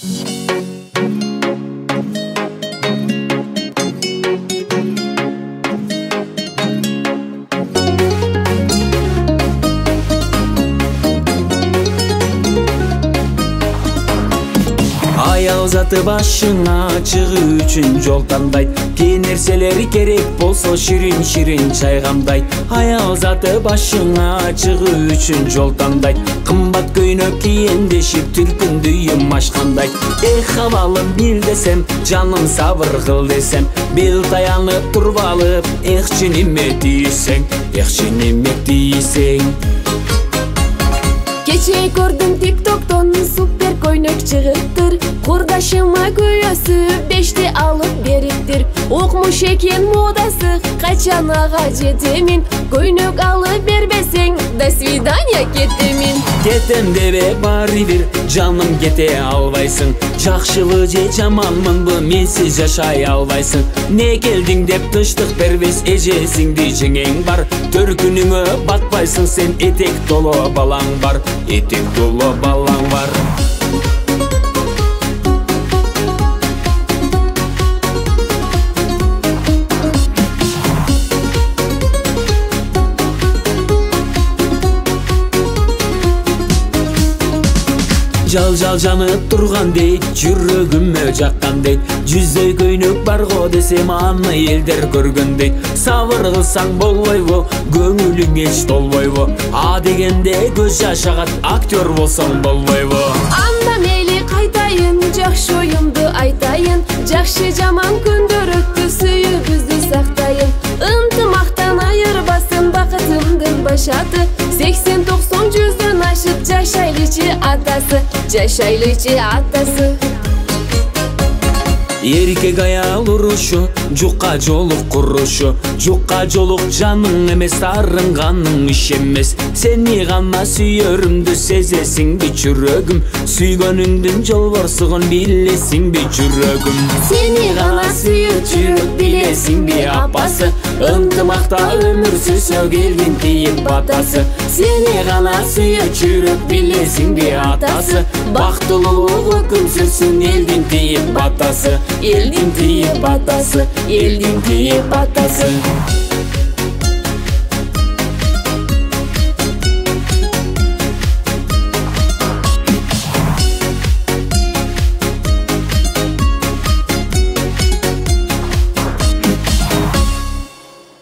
Аял заты башыңа чыгуу үчүн жол тандайт. Кээ нерселери керек болсо ширин чайгамдайт. Аял заты башыңа чыгуу үчүн жол тандайт. Кымбат көйнөк кийендешип түркүндүйүм ачкандайт. Эх абалым бил десем, жаным сабыр кыл десем, бел таянып туруп алып, эхчи неме тийсең, эхчи неме тийсең. Кече көрдүм тиктоктон супер көйнөк чыгыптыр. Курдашыма көйөсү 5ти алып бериптир. Окмуш экен модасы, качан ага жетемин. Көйнөк алып бербесең, до свидания кетемин. Кетем дебе баары бир, жаным кете албайсың. Жакшыбы же жаманмынбы, менсиз жашай албайсың. Не келдиң деп тынчтык бербес, эжесиңди жеңең бар. Төркүнүңө батпайсың сен, этек толо балаң бар. Этек толо балаң бар. Жал жанып турган дейт, жүрөгүмө жаккан дейт. Жүздөй көйнөк бар го десем, аны элдер көргөн дейт. Сабыр кылсаң болбойбу, көңүлүң эч толбойбу. А дегенде көз жаш агат, актер болсоң болбойбу. Анда мейли кайтайын, жакшы оюмду айтайын. Жакшы жаман күндөр өттү, сүйүүбүздү сактайын. Ынтымактан айырбасын бакытымдын башаты. 80-90 жүздөн ашып жашайлычы атасы, жашайлычы атасы. Эркек аял урушу, жукка жолук курушу. Жукка жолук жаның эмес, арынганың иш эмес. Сени гана сүйөрүмдү сезесиңби жүрөгүм. Сүйгөнүңдүн жолборсугун билесиңби жүрөгүм. Сени гана сүйүп жүрөк билесиңби апасы. Ынтымакта өмүр сүрсө келгин тийип батасы. Сени гана сүйүп жүрөк билесиңби атасы. Бактылуулук өкүм сүрсүн элдин тийип батасы. Элдин тийип батасы, элдин тийип батасы.